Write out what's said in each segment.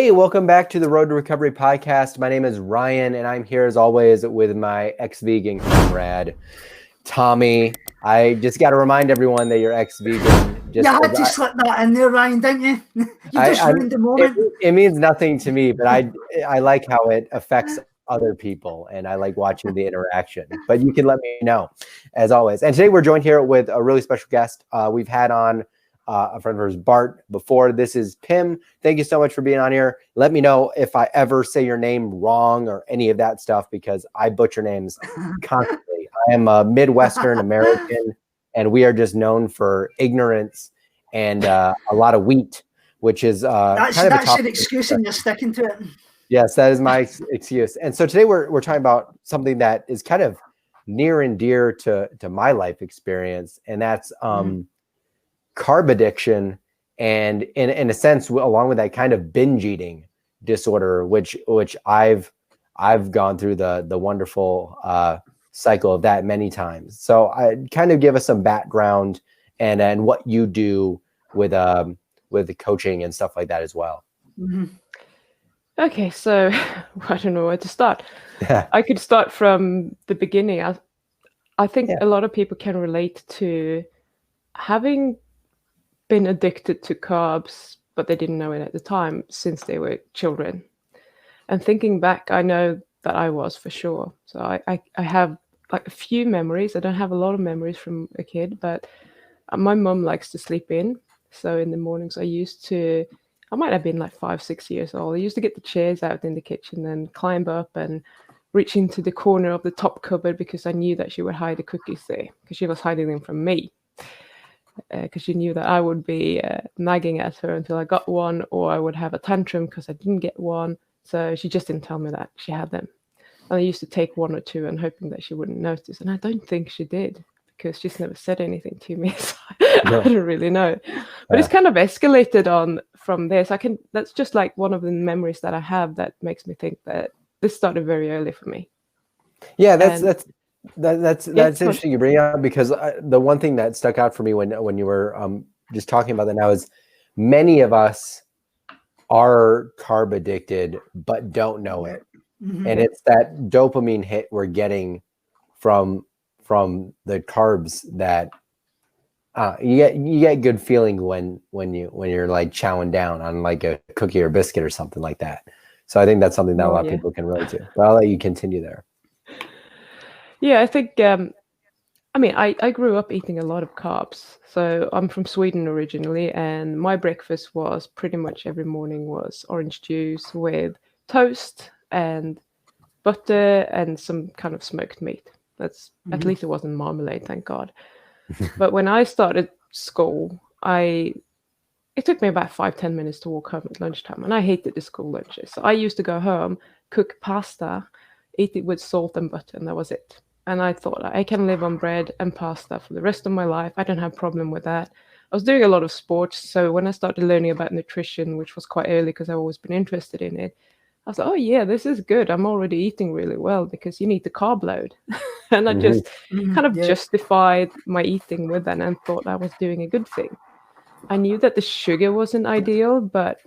Hey, welcome back to the Road to Recovery podcast. My name is Ryan, and I'm here as always with my ex-vegan comrade, Tommy. I just got to remind everyone that you're ex-vegan. You had to slip that in there, Ryan, didn't you? You just ruined the moment. It means nothing to me, but I like how it affects other people, and I like watching the interaction. But you can let me know, as always. And today we're joined here with a really special guest. We've had on a friend of ours, Bart, before. This is Pim. Thank you so much for being on here. Let me know if I ever say your name wrong or any of that stuff, because I butcher names constantly. I am a Midwestern American, and we are just known for ignorance and a lot of wheat, which is that's your excuse, and you're sticking to it. Yes, that is my excuse. And so today we're talking about something that is kind of near and dear to my life experience, and that's carb addiction, and in a sense, along with that, kind of binge eating disorder, which I've gone through the wonderful cycle of that many times. So I kind of give us some background and what you do with the coaching and stuff like that as well. Mm-hmm. Okay, so I don't know where to start. I could start from the beginning. I think a lot of people can relate to having been addicted to carbs, but they didn't know it at the time since they were children. And thinking back, I know that I was, for sure. So I have like a few memories. I don't have a lot of memories from a kid, but my mum likes to sleep in. So in the mornings I might have been like 5-6 years old. I used to get the chairs out in the kitchen and climb up and reach into the corner of the top cupboard, because I knew that she would hide the cookies there, because she was hiding them from me. Because she knew that I would be nagging at her until I got one, or I would have a tantrum because I didn't get one. So she just didn't tell me that she had them. And I used to take one or two and hoping that she wouldn't notice. And I don't think she did, because she's never said anything to me. So I don't really know. But it's kind of escalated on from this. That's just like one of the memories that I have that makes me think that this started very early for me. Yeah, that's interesting you bring up, because the one thing that stuck out for me when you were just talking about that now is many of us are carb addicted but don't know it. Mm-hmm. And it's that dopamine hit we're getting from the carbs that you get good feeling when you're like chowing down on like a cookie or biscuit or something like that. So I think that's something that a lot of people can relate to. But I'll let you continue there. Yeah, I think, I grew up eating a lot of carbs. So I'm from Sweden originally, and my breakfast was pretty much every morning was orange juice with toast and butter and some kind of smoked meat. That's at least it wasn't marmalade, thank God. But when I started school, it took me about 5-10 minutes to walk home at lunchtime, and I hated the school lunches. So I used to go home, cook pasta, eat it with salt and butter, and that was it. And I thought, I can live on bread and pasta for the rest of my life. I don't have a problem with that. I was doing a lot of sports. So when I started learning about nutrition, which was quite early because I've always been interested in it, I was like, oh yeah, this is good. I'm already eating really well, because you need the carb load. And I just kind of justified my eating with that and thought I was doing a good thing. I knew that the sugar wasn't ideal, but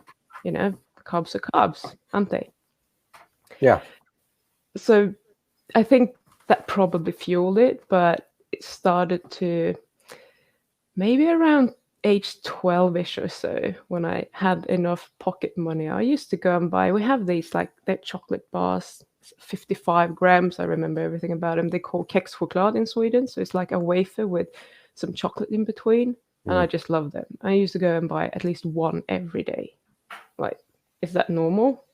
carbs are carbs, aren't they? Yeah. So I think that probably fueled it, but it started to maybe around age 12-ish or so, when I had enough pocket money. I used to go and buy, we have these like they're chocolate bars, 55 grams. I remember everything about them. They call kexchoklad in Sweden. So it's like a wafer with some chocolate in between. And I just love them. I used to go and buy at least one every day. Like, is that normal?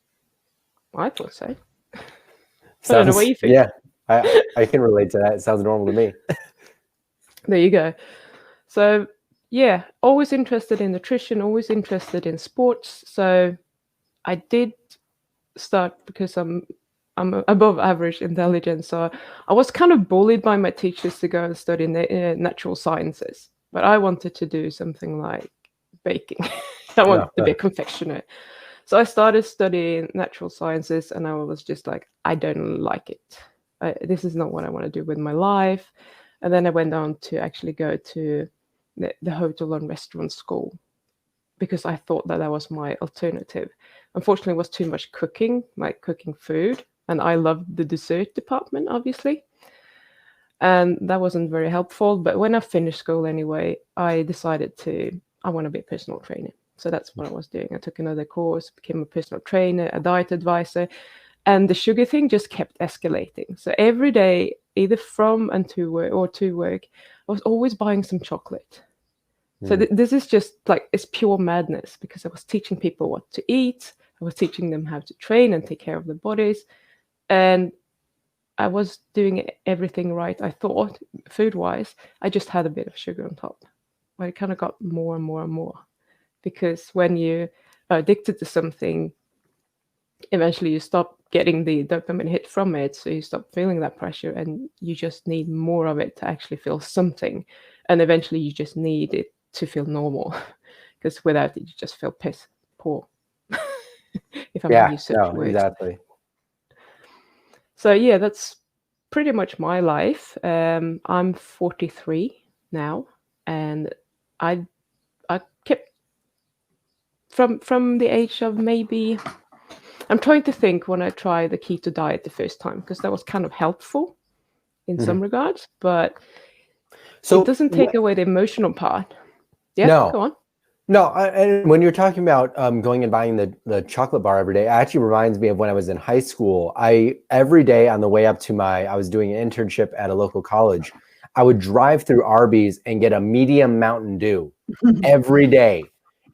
I thought so. I don't know what you think. Yeah, I can relate to that. It sounds normal to me. There you go. So yeah, always interested in nutrition, always interested in sports. So I did start, because I'm above average intelligence. So I was kind of bullied by my teachers to go and study natural sciences. But I wanted to do something like baking. I wanted to be a confectioner. So I started studying natural sciences, and I was just like, I don't like it. This is not what I want to do with my life. And then I went on to actually go to the hotel and restaurant school, because I thought that was my alternative. unfortunately, it was too much cooking, like cooking food. And I loved the dessert department, obviously. And that wasn't very helpful. But when I finished school anyway, I decided I want to be a personal trainer. So that's what I was doing. I took another course, became a personal trainer, a diet advisor, and the sugar thing just kept escalating. So every day, either from and to work or to work, I was always buying some chocolate. So this is just like, it's pure madness, because I was teaching people what to eat. I was teaching them how to train and take care of their bodies. And I was doing everything right, I thought, food-wise. I just had a bit of sugar on top. But it kind of got more and more and more. Because when you are addicted to something, eventually you stop getting the dopamine hit from it. So you stop feeling that pressure, and you just need more of it to actually feel something. And eventually you just need it to feel normal, because without it, you just feel piss poor. If I'm going to use such words. Exactly. So yeah, that's pretty much my life. I'm 43 now, and I kept from the age of maybe, I'm trying to think when I tried the keto diet the first time, because that was kind of helpful in some regards, but it doesn't take away the emotional part. Yeah, no. Go on. No, and when you're talking about going and buying the chocolate bar every day, it actually reminds me of when I was in high school. Every day on the way up to I was doing an internship at a local college, I would drive through Arby's and get a medium Mountain Dew every day.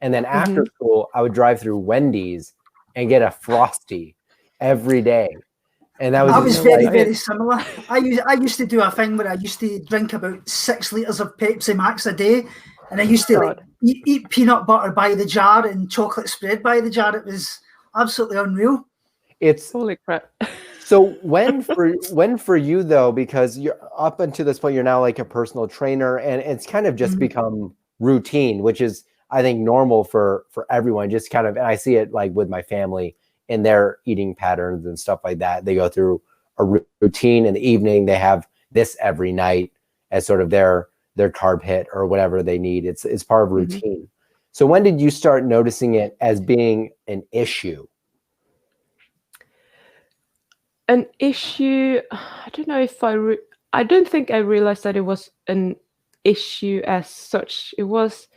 And then after school, I would drive through Wendy's and get a Frosty every day. And that was very similar. I used to do a thing where I used to drink about 6 liters of Pepsi Max a day. And I used to eat peanut butter by the jar and chocolate spread by the jar. It was absolutely unreal. It's holy crap. So when for you though, because you're up until this point, you're now like a personal trainer, and it's kind of just become routine, which is, I think, normal for everyone. Just kind of, and I see it like with my family in their eating patterns and stuff like that. They go through a routine in the evening. They have this every night as sort of their carb hit or whatever they need. It's part of routine. So when did you start noticing it as being an issue? An issue, I don't know if I don't think I realized that it was an issue as such. It was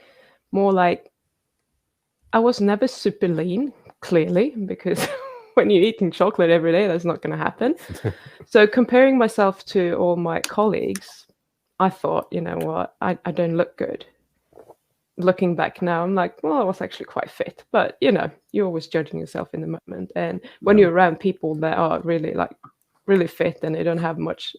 more like, I was never super lean, clearly, because when you're eating chocolate every day, that's not going to happen. So comparing myself to all my colleagues, I thought, you know what, I don't look good. Looking back now, I'm like, well, I was actually quite fit. But, you know, you're always judging yourself in the moment. And when you're around people that are really fit and they don't have much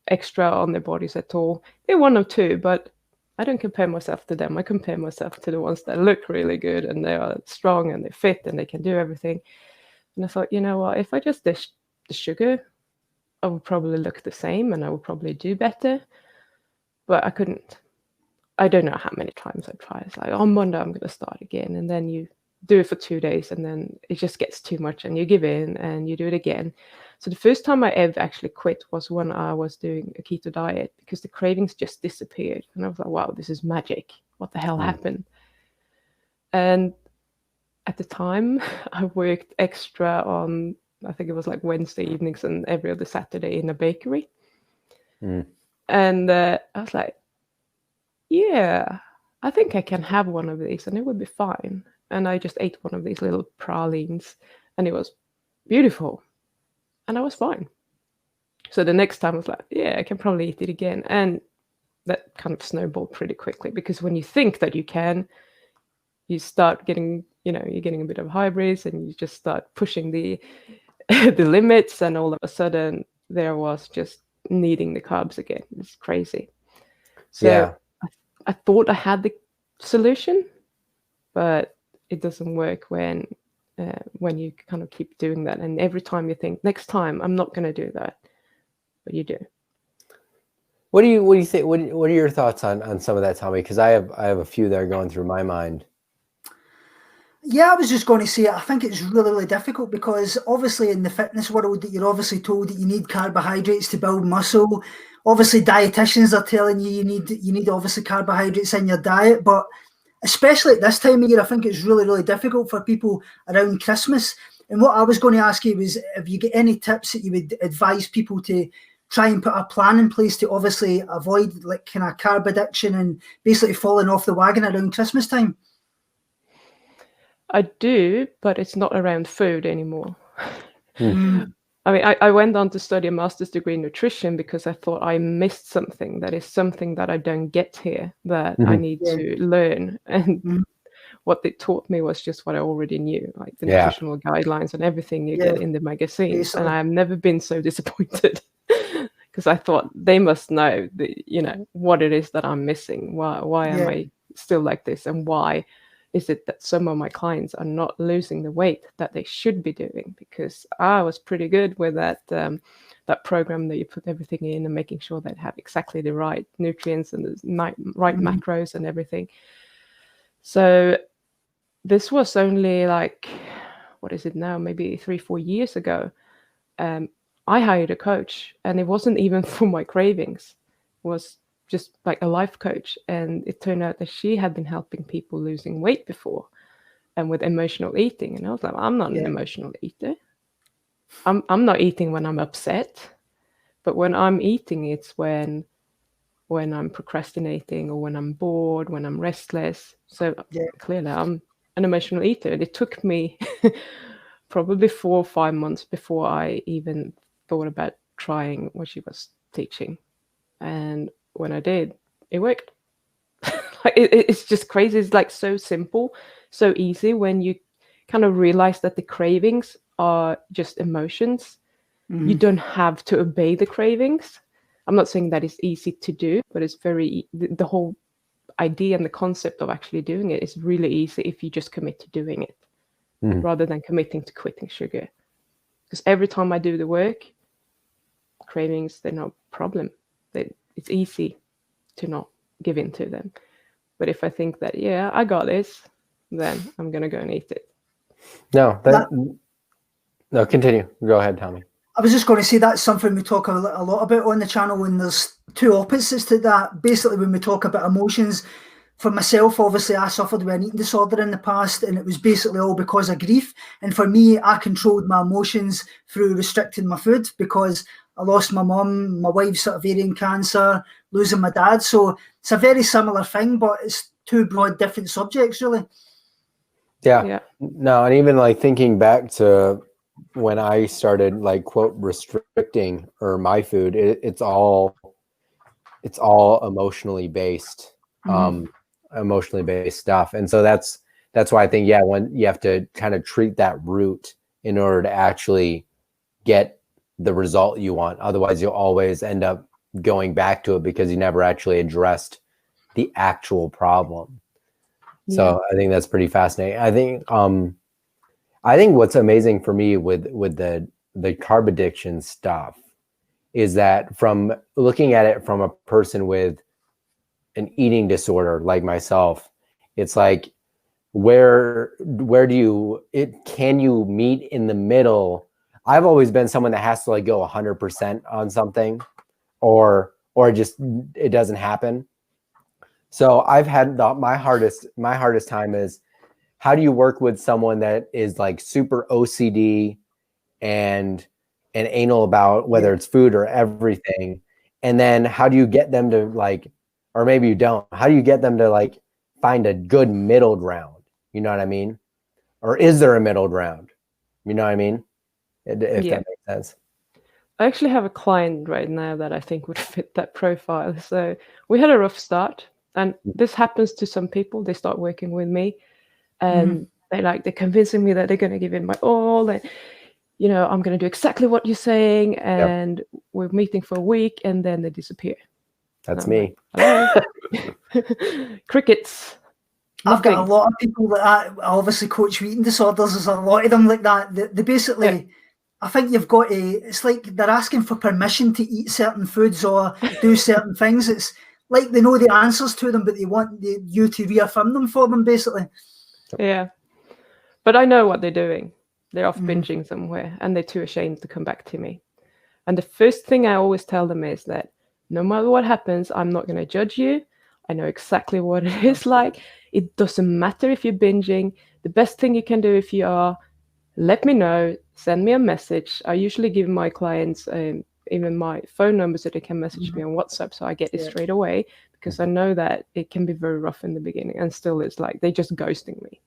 extra on their bodies at all, they're one or two, but I don't compare myself to them. I compare myself to the ones that look really good and they are strong and they're fit and they can do everything. And I thought, you know what, if I just dish the sugar, I would probably look the same and I would probably do better. But I couldn't. I don't know how many times I tried. It's like, on Monday, I'm going to start again. And then you do it for 2 days and then it just gets too much and you give in and you do it again. So the first time I ever actually quit was when I was doing a keto diet, because the cravings just disappeared. And I was like, wow, this is magic. What the hell happened? And at the time, I worked extra on, I think it was like Wednesday evenings and every other Saturday in a bakery. And I was like, yeah, I think I can have one of these and it would be fine. And I just ate one of these little pralines and it was beautiful. And I was fine. So the next time I was like, yeah, I can probably eat it again. And that kind of snowballed pretty quickly, because when you think that you can, you start getting, you know, you're getting a bit of hybrids and you just start pushing the the limits, and all of a sudden there was just needing the carbs again. It's crazy. So I thought I had the solution, but it doesn't work when you kind of keep doing that. And every time you think, next time I'm not going to do that, but you do. What do you think? What are your thoughts on some of that, Tommy? Because I have a few that are going through my mind. Yeah, I was just going to say, I think it's really, really difficult, because obviously in the fitness world, that you're obviously told that you need carbohydrates to build muscle. Obviously, dietitians are telling you you need obviously carbohydrates in your diet. But especially at this time of year, I think it's really, really difficult for people around Christmas. And what I was going to ask you was if you get any tips that you would advise people to try and put a plan in place to obviously avoid like kind of carb addiction and basically falling off the wagon around Christmas time. I do, but it's not around food anymore. I mean, I went on to study a master's degree in nutrition because I thought I missed something. That is something that I don't get here that I need to learn. And what they taught me was just what I already knew, like the nutritional guidelines and everything you get in the magazines. And I have never been so disappointed because I thought they must know, what it is that I'm missing. Why am I still like this? And why is it that some of my clients are not losing the weight that they should be doing? Because I was pretty good with that program that you put everything in and making sure they have exactly the right nutrients and the right macros and everything. So this was only like, what is it now? Maybe 3-4 years ago. I hired a coach, and it wasn't even for my cravings. It was just like a life coach, and it turned out that she had been helping people losing weight before and with emotional eating. And I was like, I'm not an emotional eater. I'm not eating when I'm upset, but when I'm eating, it's when I'm procrastinating or when I'm bored, when I'm restless. So clearly I'm an emotional eater. And it took me probably 4 or 5 months before I even thought about trying what she was teaching. And when I did, it worked. It's just crazy. It's like so simple, so easy when you kind of realize that the cravings are just emotions. You don't have to obey the cravings. I'm not saying that it's easy to do, but it's the whole idea and the concept of actually doing it is really easy if you just commit to doing it rather than committing to quitting sugar. Because every time I do the work, cravings, they're not a problem. It's easy to not give in to them. But if I think that, I got this, then I'm going to go and eat it. No, continue. Go ahead, Tommy. I was just going to say that's something we talk a lot about on the channel, and there's two opposites to that. Basically, when we talk about emotions, for myself, obviously, I suffered with an eating disorder in the past, and it was basically all because of grief. And for me, I controlled my emotions through restricting my food because I lost my mum, my wife's ovarian cancer, losing my dad. So it's a very similar thing, but it's two broad different subjects, really. Yeah. No, and even like thinking back to when I started like quote restricting or my food, it's all emotionally based, emotionally based stuff. And so that's why I think, when you have to kind of treat that root in order to actually get the result you want. Otherwise you'll always end up going back to it because you never actually addressed the actual problem. So I think that's pretty fascinating. I think what's amazing for me with the carb addiction stuff is that from looking at it from a person with an eating disorder like myself, it's like where can you meet in the middle? I've always been someone that has to like go 100% on something or just it doesn't happen. So I've had my hardest time is how do you work with someone that is like super OCD and anal about whether it's food or everything, and then how do you get them to like, or maybe you don't, how do you get them to like find a good middle ground? You know what I mean? Or is there a middle ground? You know what I mean? If that makes sense. I actually have a client right now that I think would fit that profile. So we had a rough start, and this happens to some people. They start working with me and they're convincing me that they're going to give in my all, and I'm going to do exactly what you're saying, and we're meeting for a week, and then they disappear. That's me. Like, crickets. I've got a lot of people that I obviously coach with eating disorders. There's a lot of them like that. They basically, I think you've got it's like they're asking for permission to eat certain foods or do certain things. It's like they know the answers to them, but they want you to reaffirm them for them, basically. Yeah. But I know what they're doing. They're off binging somewhere, and they're too ashamed to come back to me. And the first thing I always tell them is that no matter what happens, I'm not going to judge you. I know exactly what it is like. It doesn't matter if you're binging. The best thing you can do if you are, let me know, send me a message. I usually give my clients even my phone number so they can message me on WhatsApp, so I get it straight away, because I know that it can be very rough in the beginning, and still it's like they just ghosting me.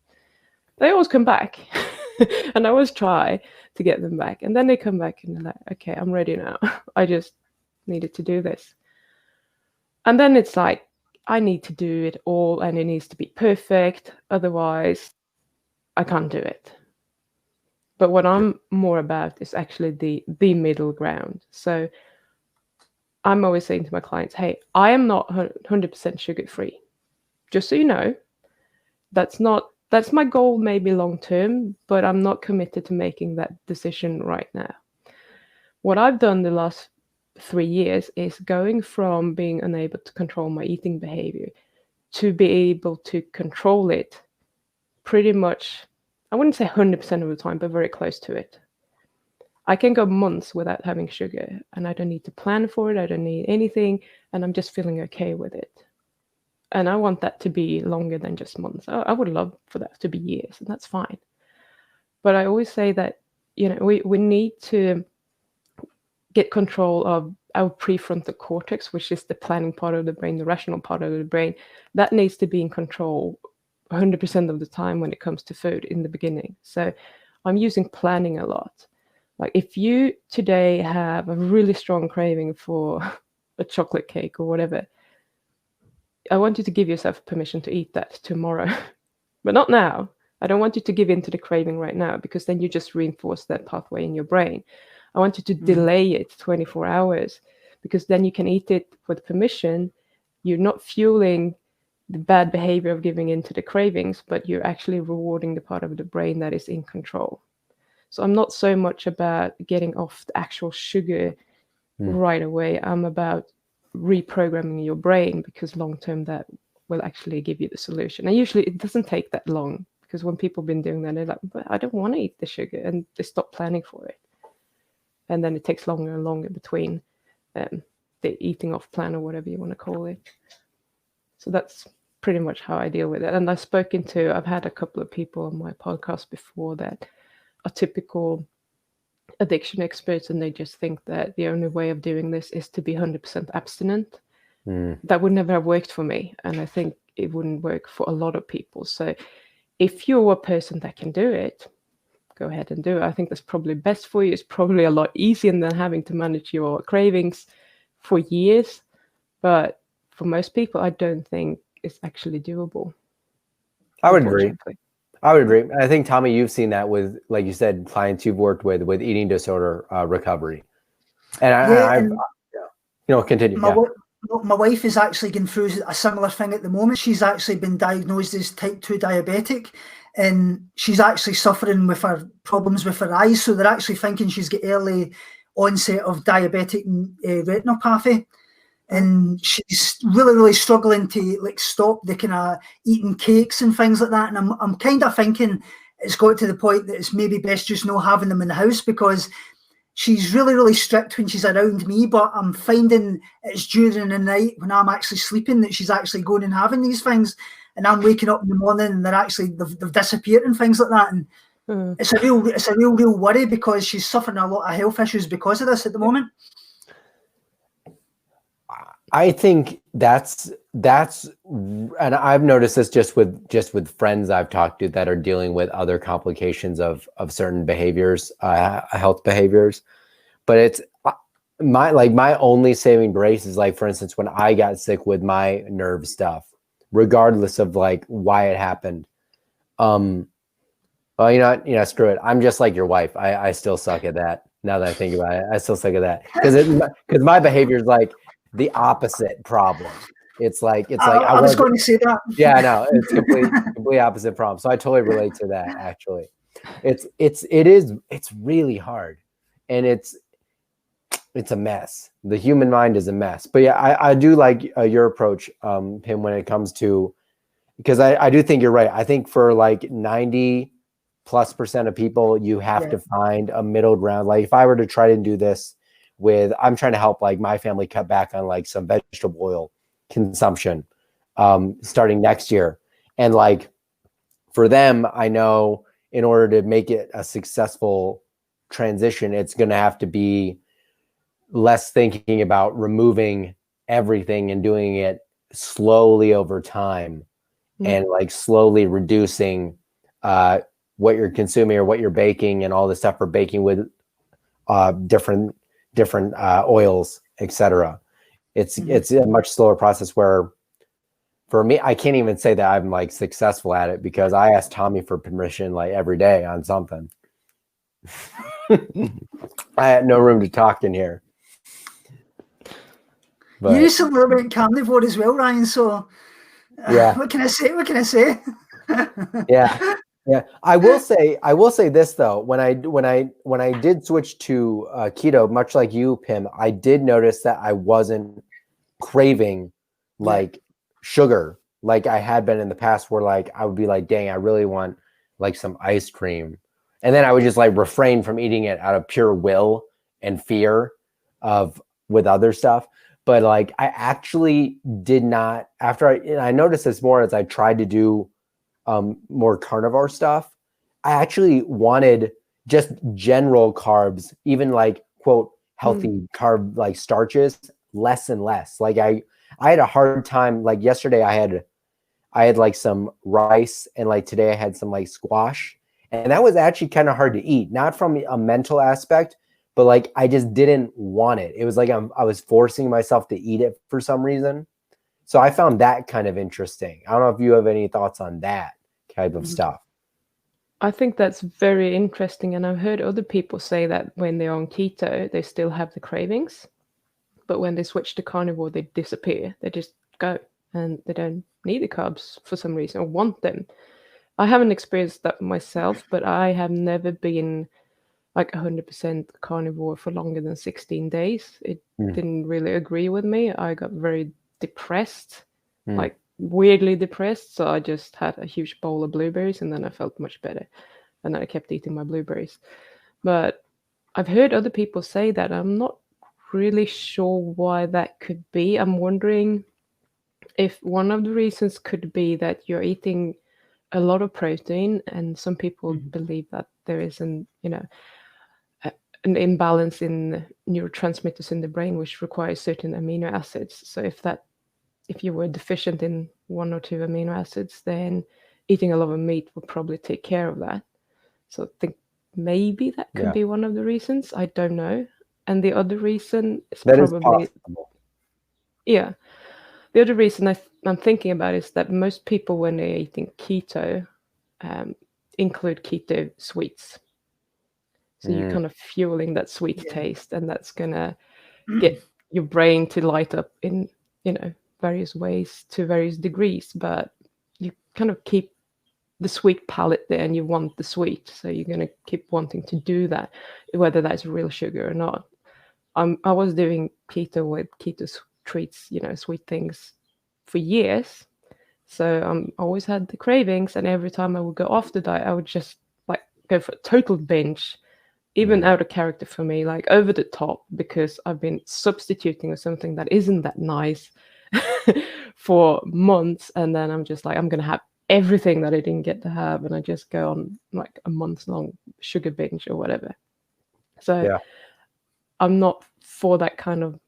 They always come back and I always try to get them back, and then they come back and they're like, okay, I'm ready now. I just needed to do this. And then it's like, I need to do it all and it needs to be perfect, otherwise I can't do it. But what I'm more about is actually the middle ground. So I'm always saying to my clients, hey, I am not 100% sugar-free. Just so you know, that's my goal maybe long term, but I'm not committed to making that decision right now. What I've done the last 3 years is going from being unable to control my eating behavior to be able to control it pretty much, I wouldn't say 100% of the time, but very close to it. I can go months without having sugar, and I don't need to plan for it. I don't need anything, and I'm just feeling okay with it. And I want that to be longer than just months. I would love for that to be years, and that's fine. But I always say that, we need to get control of our prefrontal cortex, which is the planning part of the brain, the rational part of the brain. That needs to be in control 100% of the time when it comes to food in the beginning. So I'm using planning a lot. Like if you today have a really strong craving for a chocolate cake or whatever, I want you to give yourself permission to eat that tomorrow, but not now. I don't want you to give in to the craving right now, because then you just reinforce that pathway in your brain. I want you to delay it 24 hours, because then you can eat it with permission. You're not fueling the bad behavior of giving in to the cravings, but you're actually rewarding the part of the brain that is in control. So I'm not so much about getting off the actual sugar right away. I'm about reprogramming your brain, because long term that will actually give you the solution. And usually it doesn't take that long, because when people have been doing that, they're like, but I don't want to eat the sugar, and they stop planning for it. And then it takes longer and longer between the eating off plan, or whatever you want to call it. So that's pretty much how I deal with it. And I've had a couple of people on my podcast before that are typical addiction experts, and they just think that the only way of doing this is to be 100% abstinent. That would never have worked for me, and I think it wouldn't work for a lot of people. So if you're a person that can do it, go ahead and do it. I think that's probably best for you. It's probably a lot easier than having to manage your cravings for years, but for most people I don't think it's actually doable. I would agree. I think, Tommy, you've seen that with, like you said, clients you've worked with eating disorder recovery. And continue. My wife is actually going through a similar thing at the moment. She's actually been diagnosed as type 2 diabetic, and she's actually suffering with her problems with her eyes. So they're actually thinking she's got early onset of diabetic retinopathy. And she's really, really struggling to stop the kind of eating cakes and things like that. And I'm kind of thinking it's got to the point that it's maybe best just not having them in the house, because she's really, really strict when she's around me, but I'm finding it's during the night when I'm actually sleeping that she's actually going and having these things, and I'm waking up in the morning and they've disappeared and things like that. And it's a real worry, because she's suffering a lot of health issues because of this at the moment. I think that's, and I've noticed this just with friends I've talked to that are dealing with other complications of certain behaviors, health behaviors. But it's my only saving grace is, like, for instance, when I got sick with my nerve stuff, regardless of like why it happened. Well, screw it. I'm just like your wife. I still suck at that. Now that I think about it, I still suck at that, because my behavior is like the opposite problem. It's like I was going to say that. Yeah, no, it's complete opposite problem. So I totally relate to that. Actually, it's really hard, and it's a mess. The human mind is a mess. But yeah, I do like your approach, Pim, when it comes to, because I do think you're right. I think for like 90+% of people, you have to find a middle ground. Like if I were to try to do this I'm trying to help like my family cut back on like some vegetable oil consumption. starting next year. And like for them, I know in order to make it a successful transition, it's going to have to be less thinking about removing everything and doing it slowly over time, and like slowly reducing what you're consuming or what you're baking and all the stuff for baking with different oils, etc. It's a much slower process where for me, I can't even say that I'm like successful at it because I ask Tommy for permission like every day on something. I had no room to talk in here. But you recently went carnivore as well, Ryan. So yeah, what can I say? What can I say? yeah. I will say this though. When I did switch to keto, much like you, Pim, I did notice that I wasn't craving like sugar like I had been in the past, where like I would be like, dang, I really want like some ice cream, and then I would just like refrain from eating it out of pure will and fear of with other stuff. But like I actually did not, after I noticed this more as I tried to do more carnivore stuff, I actually wanted just general carbs, even like quote healthy carb like starches, less and less. Like I had a hard time. Like yesterday I had like some rice, and like today I had some like squash, and that was actually kind of hard to eat, not from a mental aspect, but like I just didn't want it. It was like I was forcing myself to eat it for some reason. So I found that kind of interesting. I don't know if you have any thoughts on that type of stuff. I think that's very interesting, and I've heard other people say that when they're on keto, they still have the cravings, but when they switch to carnivore, they disappear. They just go, and they don't need the carbs for some reason or want them. I haven't experienced that myself, but I have never been like 100% carnivore for longer than 16 days. It didn't really agree with me. I got very depressed, like weirdly depressed. So I just had a huge bowl of blueberries, and then I felt much better. And then I kept eating my blueberries. But I've heard other people say that. I'm not really sure why that could be. I'm wondering if one of the reasons could be that you're eating a lot of protein, and some people believe that there is an imbalance in neurotransmitters in the brain, which requires certain amino acids. So if you were deficient in one or two amino acids, then eating a lot of meat will probably take care of that. So I think maybe that could be one of the reasons. I don't know. And the other reason is that probably is possible. Yeah. The other reason I'm thinking about is that most people, when they're eating keto, include keto sweets. So you're kind of fueling that sweet taste, and that's gonna get your brain to light up in various ways to various degrees. But you kind of keep the sweet palate there, and you want the sweet, so you're gonna keep wanting to do that, whether that's real sugar or not. I was doing keto with keto treats, sweet things, for years. So I always had the cravings, and every time I would go off the diet, I would just like go for a total binge, even out of character for me, like over the top, because I've been substituting with something that isn't that nice for months. And then I'm just like, I'm going to have everything that I didn't get to have. And I just go on like a month-long sugar binge or whatever. So I'm not for that kind of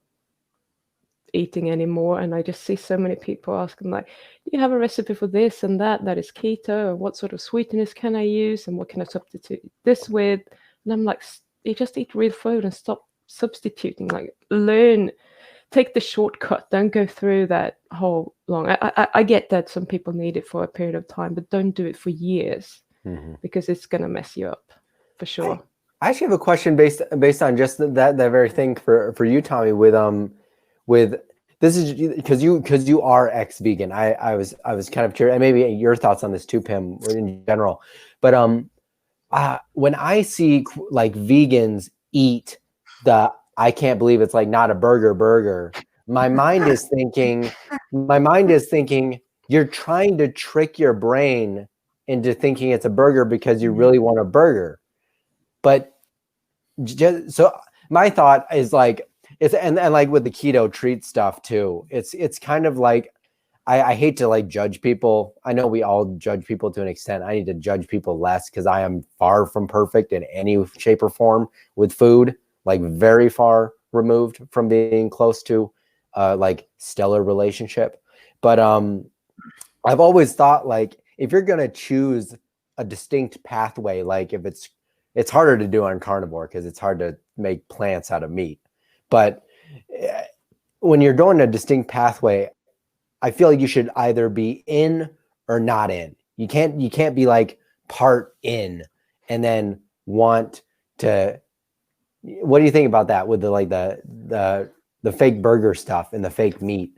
eating anymore. And I just see so many people asking, like, do you have a recipe for this and that is keto, and what sort of sweeteners can I use, and what can I substitute this with? And I'm like, you just eat real food and stop substituting. Like, take the shortcut. Don't go through that whole long. I get that some people need it for a period of time, but don't do it for years, because it's gonna mess you up for sure. I actually have a question based on just that very thing for you, Tommy. With this is because you are ex-vegan. I was kind of curious, and maybe your thoughts on this too, Pim, in general. But when I see like vegans eat I can't believe it's like not a burger. My mind is thinking you're trying to trick your brain into thinking it's a burger because you really want a burger. But so my thought is like, and like with the keto treat stuff too, it's kind of like, I hate to like judge people. I know we all judge people to an extent. I need to judge people less because I am far from perfect in any shape or form with food, like very far removed from being close to like stellar relationship. But I've always thought like if you're gonna choose a distinct pathway, like if it's harder to do on carnivore because it's hard to make plants out of meat. But when you're going a distinct pathway, I feel like you should either be in or not in. You can't be like part in and then want to. What do you think about that with the fake burger stuff and the fake meat?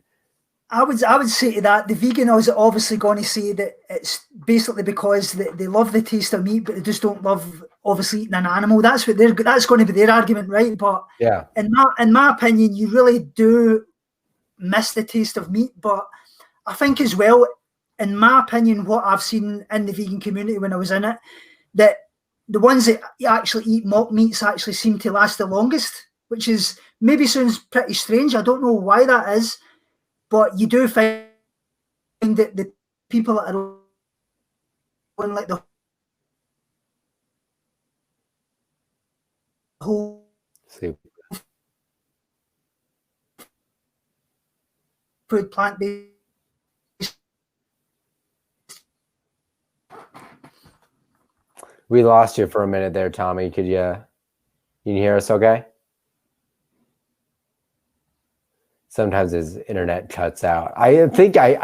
I would say to that, the vegan is obviously going to say that it's basically because they love the taste of meat, but they just don't love obviously eating an animal. That's going to be their argument, right? But yeah, in my opinion, you really do miss the taste of meat. But I think as well, in my opinion, what I've seen in the vegan community when I was in it, that the ones that actually eat mock meats actually seem to last the longest, which is maybe sounds pretty strange. I don't know why that is. But you do find that the people that are on like the whole food plant-based. We lost you for a minute there, Tommy. Can you hear us okay? Sometimes his internet cuts out. I think I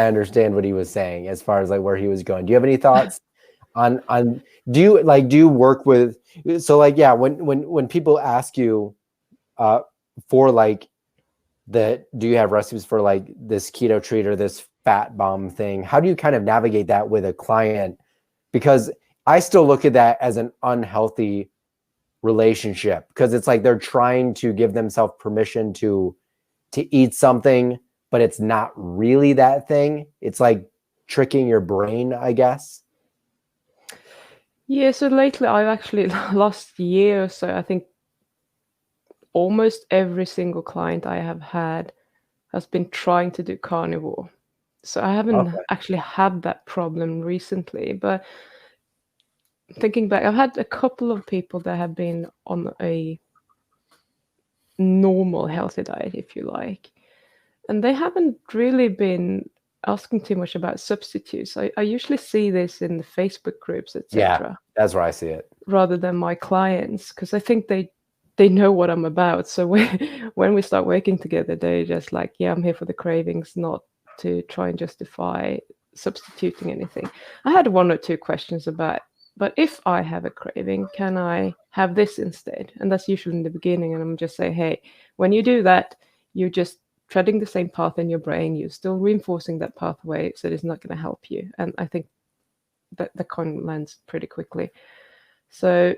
understand what he was saying as far as like where he was going. Do you have any thoughts on do you work with, so like, yeah, when people ask you for like do you have recipes for like this keto treat or this fat bomb thing? How do you kind of navigate that with a client? Because I still look at that as an unhealthy relationship because it's like they're trying to give themselves permission to eat something, but it's not really that thing. It's like tricking your brain, I guess. Yeah, so lately I've actually last year or so, I think almost every single client I have had has been trying to do carnivore. So I haven't actually had that problem recently, but thinking back, I've had a couple of people that have been on a normal healthy diet, if you like, and they haven't really been asking too much about substitutes. I usually see this in the Facebook groups, etc. Yeah, that's where I see it. Rather than my clients, because I think they know what I'm about. So when we start working together, they're just like, yeah, I'm here for the cravings, not to try and justify substituting anything. I had 1 or 2 questions about, but if I have a craving, can I have this instead? And that's usually in the beginning. And I'm just saying, hey, when you do that, you're just treading the same path in your brain. You're still reinforcing that pathway, so it's not going to help you. And I think that the con lands pretty quickly. So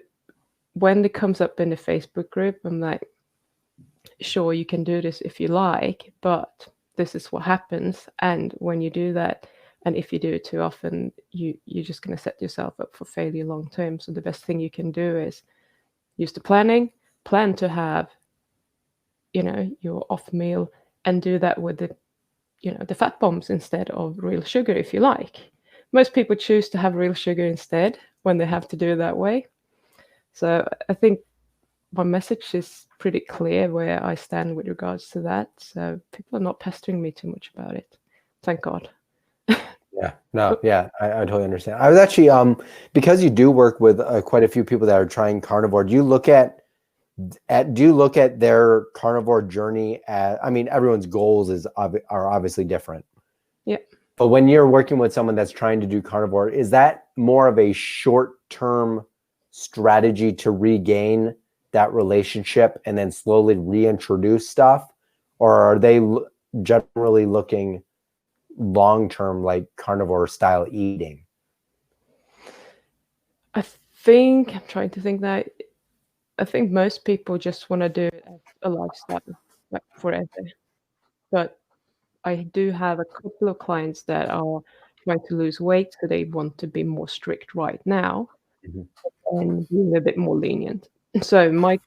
when it comes up in the Facebook group, I'm like, sure, you can do this if you like, but this is what happens. And when you do that, and if you do it too often, you're just going to set yourself up for failure long term. So the best thing you can do is use the plan to have, your off meal, and do that with the fat bombs instead of real sugar, if you like. Most people choose to have real sugar instead when they have to do it that way. So I think my message is pretty clear where I stand with regards to that. So people are not pestering me too much about it. Thank God. Yeah, no, yeah, I totally understand. I was actually, because you do work with quite a few people that are trying carnivore, do you look at their carnivore journey as, I mean, everyone's goals are obviously different. Yeah. But when you're working with someone that's trying to do carnivore, is that more of a short-term strategy to regain that relationship and then slowly reintroduce stuff? Or are they generally looking long-term, like carnivore style eating? I'm trying to think that. I think most people just want to do it as a lifestyle, like forever. But I do have a couple of clients that are trying to lose weight, so they want to be more strict right now and be a bit more lenient. So my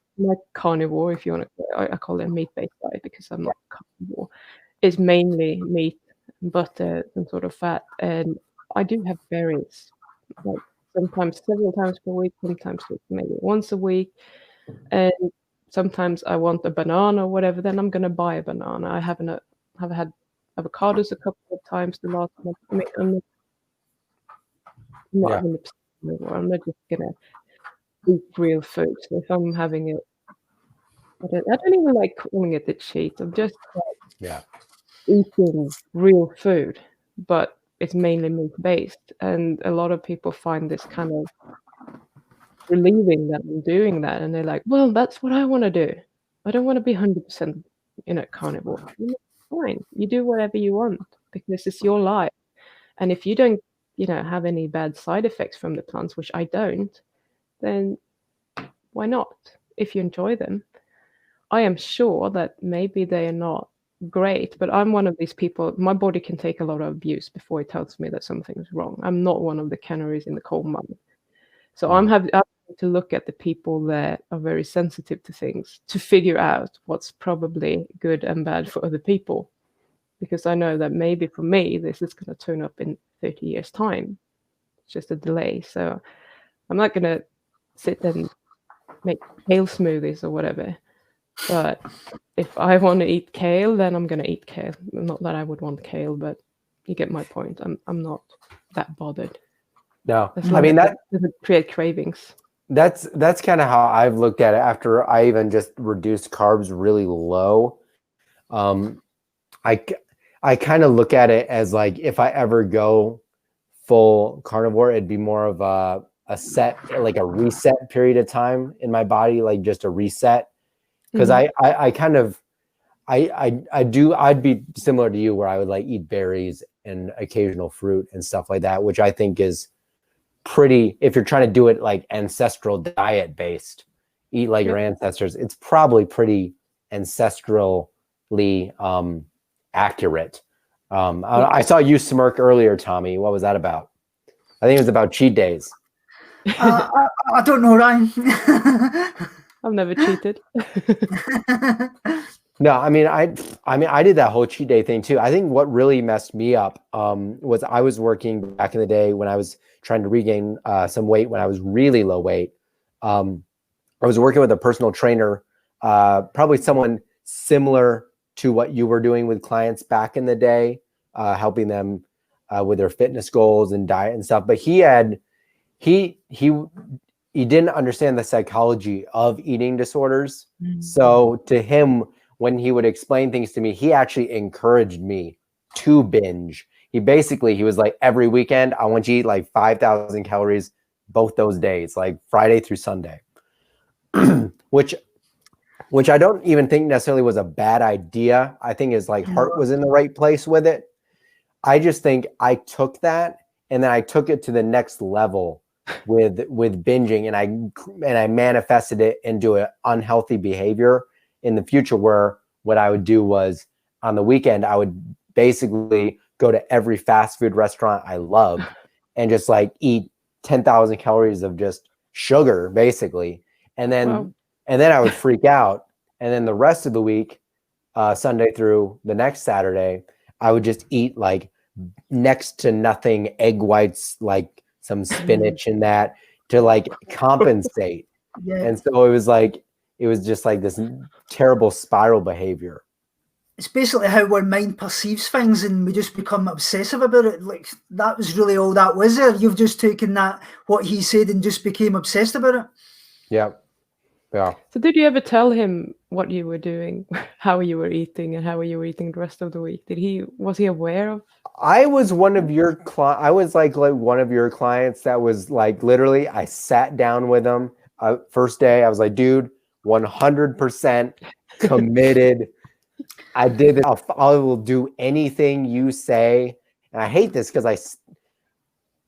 carnivore, if you want to, I call it a meat-based diet because I'm not carnivore, is mainly meat butter, some sort of fat, and I do have berries, like sometimes several times per week, sometimes maybe once a week, and sometimes I want a banana or whatever, then I'm gonna buy a banana. I have had avocados a couple of times the last month. I mean, I'm not 100% anymore. I'm not just gonna eat real food. So if I'm having it, I don't even like calling it a cheat. I'm just eating real food, but it's mainly meat based, and a lot of people find this kind of relieving that I'm doing that, and they're like, "Well, that's what I want to do. I don't want to be 100%, carnivore." Fine, you do whatever you want because it's your life, and if you don't, have any bad side effects from the plants, which I don't, then why not? If you enjoy them, I am sure that maybe they are not great, but I'm one of these people. My body can take a lot of abuse before it tells me that something's wrong. I'm not one of the canaries in the coal mine. So I'm having to look at the people that are very sensitive to things to figure out what's probably good and bad for other people. Because I know that maybe for me, this is going to turn up in 30 years' time. It's just a delay. So I'm not going to sit and make kale smoothies or whatever. But if I want to eat kale, then I'm going to eat kale. Not that I would want kale, but you get my point. I'm not that bothered. No, I mean that doesn't create cravings. That's kind of how I've looked at it after I even just reduced carbs really low. I kind of look at it as like if I ever go full carnivore, it'd be more of a set, like a reset period of time in my body, like just a reset. Because I'd be similar to you where I would like eat berries and occasional fruit and stuff like that, which I think is pretty, if you're trying to do it like ancestral diet based, eat like your ancestors, it's probably pretty ancestrally accurate. I saw you smirk earlier, Tommy. What was that about? I think it was about cheat days. I don't know, Ryan. I've never cheated. No, I mean, I did that whole cheat day thing too. I think what really messed me up was I was working back in the day when I was trying to regain some weight when I was really low weight. I was working with a personal trainer, probably someone similar to what you were doing with clients back in the day, helping them with their fitness goals and diet and stuff. But he didn't understand the psychology of eating disorders. Mm-hmm. So to him, when he would explain things to me, he actually encouraged me to binge. He was like, every weekend, I want you to eat like 5,000 calories both those days, like Friday through Sunday, which I don't even think necessarily was a bad idea. I think his like heart was in the right place with it. I just think I took that and then I took it to the next level with binging, and I manifested it into an unhealthy behavior in the future, where what I would do was on the weekend, I would basically go to every fast food restaurant I loved and just like eat 10,000 calories of just sugar basically. And then I would freak out. And then the rest of the week, Sunday through the next Saturday, I would just eat like next to nothing egg whites, like some spinach in that to like compensate. And so it was just like this terrible spiral behavior. It's basically how our mind perceives things, and we just become obsessive about it. Like that was really all that was there. You've just taken that, what he said, and just became obsessed about it. Yeah. So did you ever tell him what you were doing, how you were eating, and how you were eating the rest of the week? Was he aware of? I was one of your I was like one of your clients that was like, literally, I sat down with him first day. I was like, dude, 100% committed. I did it. I will do anything you say. And I hate this because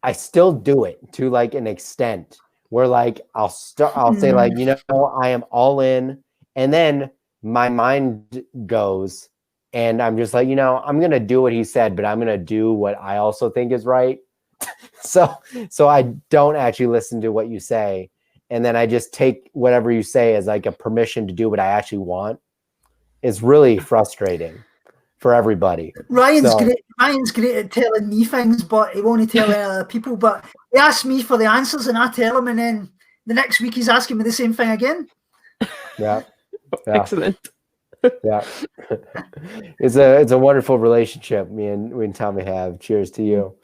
I still do it to like an extent where like I'll say like, I am all in, and then my mind goes and I'm just like, I'm going to do what he said, but I'm going to do what I also think is right. So I don't actually listen to what you say. And then I just take whatever you say as like a permission to do what I actually want. It's really frustrating for everybody. Ryan's great at telling me things, but he won't tell any other people. But he asks me for the answers, and I tell him, and then the next week he's asking me the same thing again. Yeah. Excellent. Yeah. It's a wonderful relationship me and Tommy have. Cheers to you.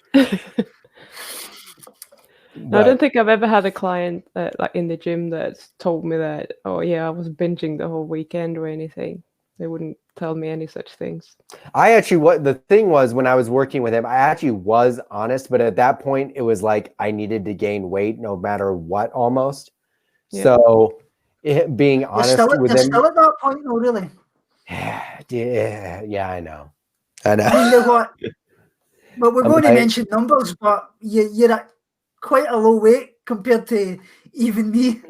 No, I don't think I've ever had a client like in the gym that's told me that, oh yeah, I was binging the whole weekend or anything. They wouldn't tell me any such things. I actually, the thing was, when I was working with him, I actually was honest, but at that point it was like I needed to gain weight no matter what, almost. Yeah. So being honest with him. You're still at that point, though, really. Yeah, I know. I mean, what? Well, we're going to mention numbers, but you're at quite a low weight compared to even me.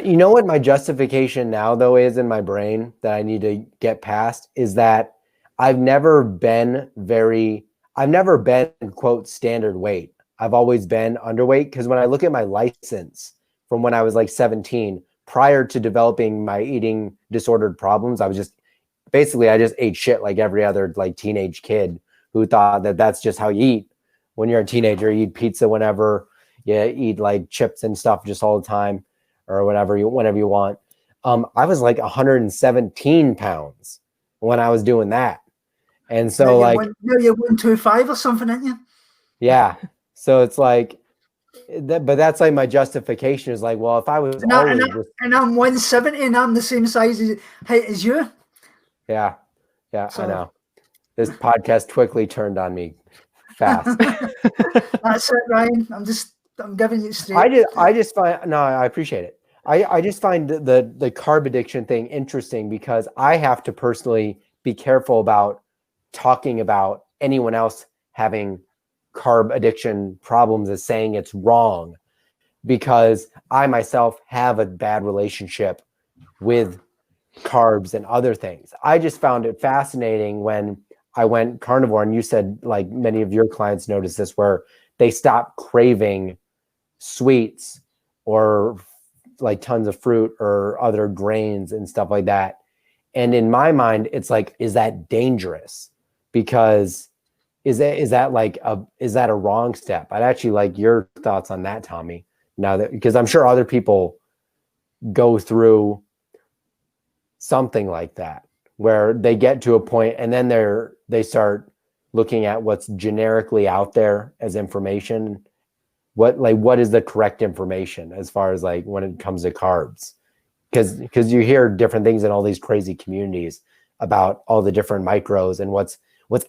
You know what my justification now, though, is in my brain that I need to get past is that I've never been, quote, standard weight. I've always been underweight, because when I look at my license from when I was like 17, prior to developing my eating disordered problems, I just ate shit like every other like teenage kid who thought that that's just how you eat. When you're a teenager, you eat pizza whenever, you eat like chips and stuff just all the time, or whenever you want. I was like 117 pounds when I was doing that. And so you're 125 or something, aren't you? Yeah. So it's like, but that's like my justification is like, well, if I was and I'm 170 and I'm the same size height as you. Yeah. So, I know. This podcast quickly turned on me fast. That's it, Ryan. I'm giving you straight. I just find, no, I appreciate it. I just find the carb addiction thing interesting, because I have to personally be careful about talking about anyone else having carb addiction problems as saying it's wrong, because I myself have a bad relationship with carbs and other things. I just found it fascinating when I went carnivore, and you said like many of your clients notice this, where they stop craving sweets or like tons of fruit or other grains and stuff like that. And in my mind, it's like, is that dangerous? Because is that a wrong step? I'd actually like your thoughts on that, Tommy. Now that, because I'm sure other people go through something like that, where they get to a point and then they start looking at what's generically out there as information. What is the correct information as far as like when it comes to carbs? Because you hear different things in all these crazy communities about all the different micros and what's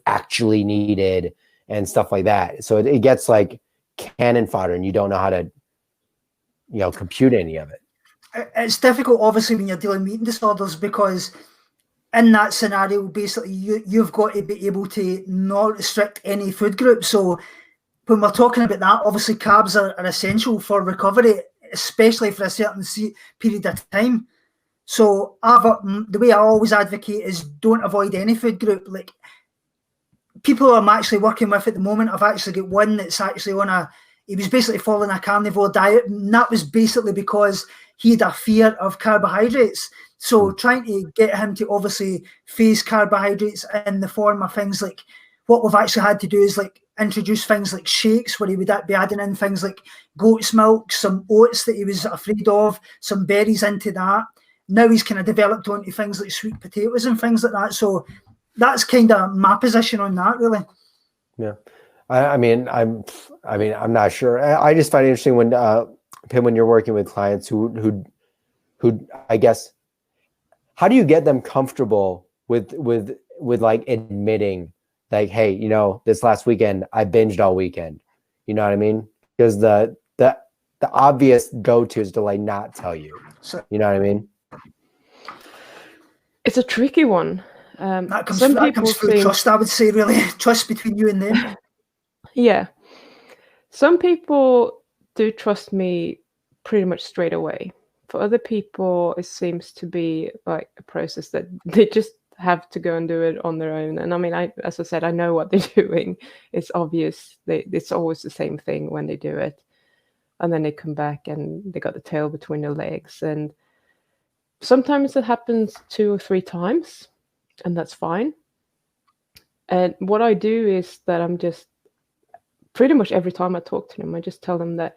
actually needed and stuff like that. So it gets like cannon fodder, and you don't know how to, compute any of it. It's difficult, obviously, when you're dealing with eating disorders, because in that scenario, basically, you've got to be able to not restrict any food group. So when we're talking about that, obviously carbs are essential for recovery, especially for a certain period of time. So the way I always advocate is don't avoid any food group. Like, people I'm actually working with at the moment, I've actually got one that's actually he was basically following a carnivore diet, and that was basically because he had a fear of carbohydrates. So trying to get him to obviously face carbohydrates in the form of things like, what we've actually had to do is like introduce things like shakes, where he would be adding in things like goat's milk, some oats that he was afraid of, some berries into that. Now he's kind of developed onto things like sweet potatoes and things like that. So that's kind of my position on that, really. Yeah. I'm not sure. I just find it interesting when Pim, when you're working with clients who I guess, how do you get them comfortable with like admitting like, hey, this last weekend I binged all weekend, you know what I mean? Because the obvious go-to is to like not tell you, you know what I mean? It's a tricky one. That comes through trust, I would say, really. Trust between you and them. Yeah. Some people do trust me pretty much straight away. For other people, it seems to be like a process that they just have to go and do it on their own. And I mean, as I said, I know what they're doing. It's obvious. It's always the same thing when they do it. And then they come back and they got the tail between their legs. And sometimes it happens 2 or 3 times, and that's fine. And what I do is that I'm just pretty much every time I talk to them, I just tell them that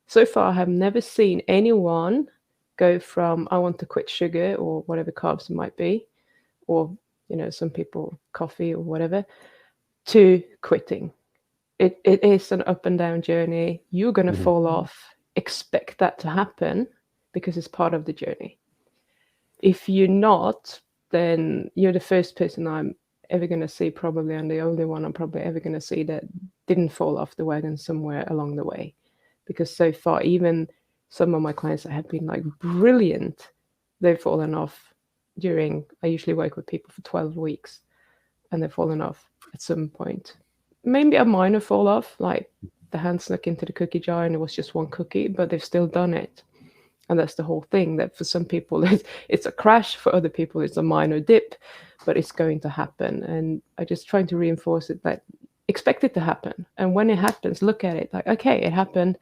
so far I have never seen anyone go from I want to quit sugar or whatever carbs it might be, or some people coffee or whatever, to quitting. It is an up and down journey. You're going to fall off. Expect that to happen because it's part of the journey. If you're not, then you're the first person I'm ever going to see, probably, and the only one I'm probably ever going to see that didn't fall off the wagon somewhere along the way. Because so far, even some of my clients that have been like brilliant, they've fallen off during, I usually work with people for 12 weeks, and they've fallen off at some point. Maybe a minor fall off, like the hand snuck into the cookie jar and it was just one cookie, but they've still done it. And that's the whole thing, that for some people it's a crash, for other people it's a minor dip, but it's going to happen. And I just trying to reinforce it, that expect it to happen. And when it happens, look at it like, okay, it happened.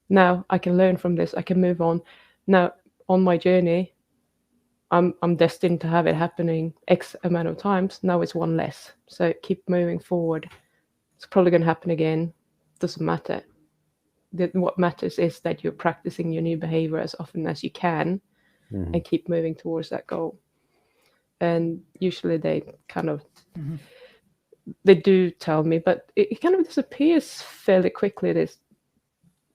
Now I can learn from this. I can move on. Now on my journey, I'm destined to have it happening X amount of times. Now it's one less. So keep moving forward. It's probably going to happen again. Doesn't matter. What matters is that you're practicing your new behavior as often as you can and keep moving towards that goal. And usually they kind of, they do tell me, but it kind of disappears fairly quickly.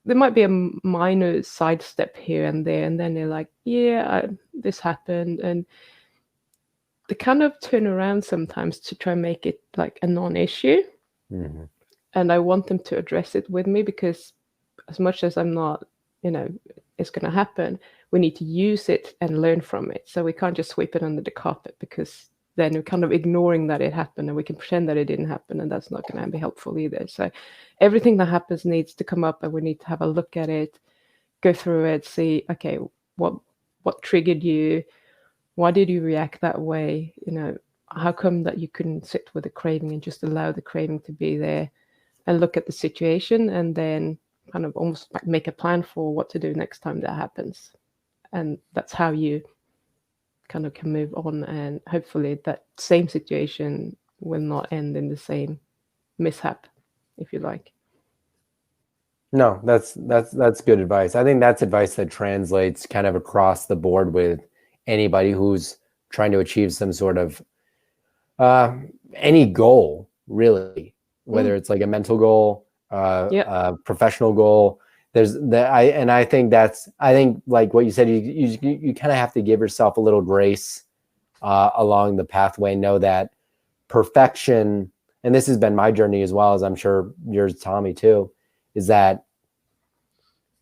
There might be a minor sidestep here and there, and then they're like, yeah, this happened. And they kind of turn around sometimes to try and make it like a non-issue. And I want them to address it with me, because as much as I'm not, it's going to happen, we need to use it and learn from it. So we can't just sweep it under the carpet, because then we're kind of ignoring that it happened, and we can pretend that it didn't happen, and that's not going to be helpful either. So everything that happens needs to come up, and we need to have a look at it, go through it, see, okay, what triggered you? Why did you react that way? How come that you couldn't sit with the craving and just allow the craving to be there, and look at the situation, and then kind of almost like make a plan for what to do next time that happens. And that's how you kind of can move on, and hopefully that same situation will not end in the same mishap, if you like. No, that's good advice. I think that's advice that translates kind of across the board with anybody who's trying to achieve some sort of any goal, really, whether it's like a mental goal, a professional goal. There's that. I think like what you said, you kind of have to give yourself a little grace along the pathway. Know that perfection, and this has been my journey as well as I'm sure yours, Tommy, too, is that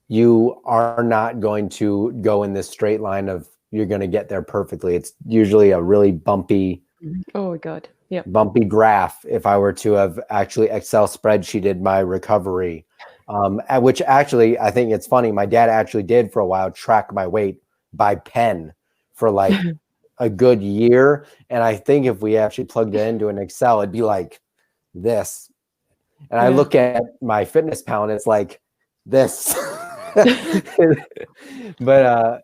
you are not going to go in this straight line of you're going to get there perfectly. It's usually a really bumpy, oh God, yeah, bumpy graph. If I were to have actually Excel spreadsheeted my recovery, at which actually I think it's funny. My dad actually did for a while track my weight by pen for like a good year, and I think if we actually plugged it into an Excel, it'd be like this. And I look at my Fitness Pal, and it's like this. but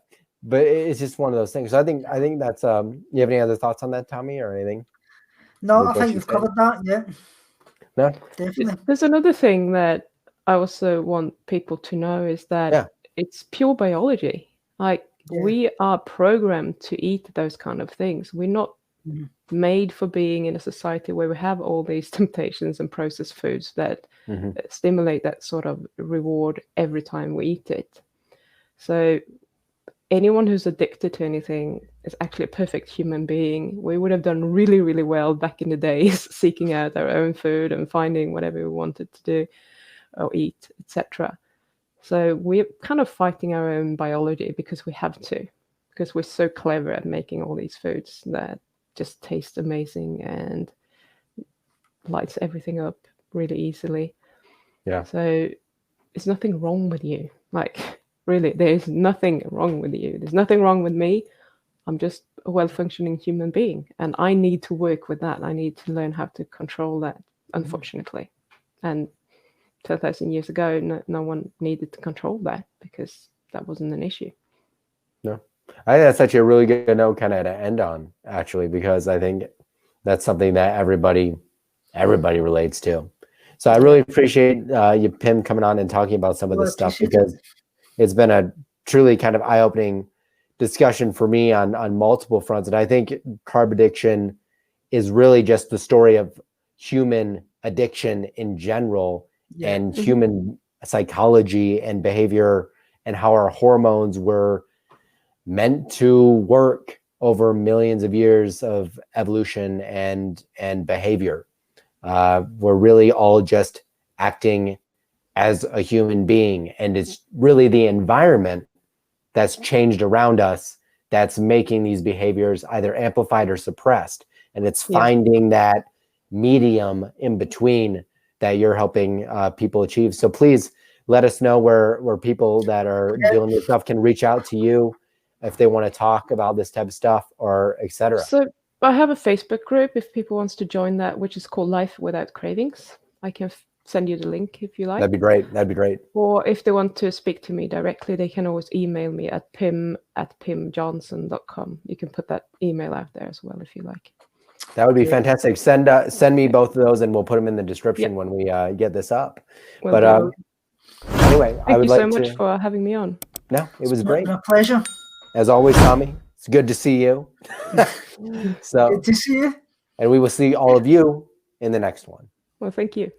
it's just one of those things. So I think that's you have any other thoughts on that, Tommy, or anything? No, I think you've covered that. Yeah. No, definitely. There's another thing that I also want people to know is that it's pure biology. Like we are programmed to eat those kind of things. We're not made for being in a society where we have all these temptations and processed foods that stimulate that sort of reward every time we eat it. So anyone who's addicted to anything is actually a perfect human being. We would have done really, really well back in the days seeking out our own food and finding whatever we wanted to do or eat, etc. So we're kind of fighting our own biology because we have to, because we're so clever at making all these foods that just taste amazing and lights everything up really easily. Yeah. So there's nothing wrong with you. Like, really, there's nothing wrong with you. There's nothing wrong with me. I'm just a well-functioning human being, and I need to work with that. I need to learn how to control that, unfortunately. And 2,000 years ago, no one needed to control that because that wasn't an issue. No. I think that's actually a really good note kind of to end on, actually, because I think that's something that everybody everybody relates to. So I really appreciate you, Pim, coming on and talking about some of this stuff, because it's been a truly kind of eye-opening discussion for me on multiple fronts. And I think carb addiction is really just the story of human addiction in general, and human psychology and behavior, and how our hormones were meant to work over millions of years of evolution and behavior. We're really all just acting as a human being, and it's really the environment that's changed around us that's making these behaviors either amplified or suppressed. And it's finding that medium in between that you're helping people achieve. So please let us know where people that are dealing with stuff can reach out to you if they want to talk about this type of stuff, or etc. So I have a Facebook group if people wants to join that, which is called Life Without Cravings. I can send you the link if you like. That'd be great. That'd be great. Or if they want to speak to me directly, they can always email me at pim@pimjansson.com. You can put that email out there as well if you like. That would be fantastic. Send me both of those, and we'll put them in the description when we get this up. Well, but anyway, thank you so much for having me on. No, it was great. A pleasure. As always, Tommy, it's good to see you. So good to see you. And we will see all of you in the next one. Well, thank you.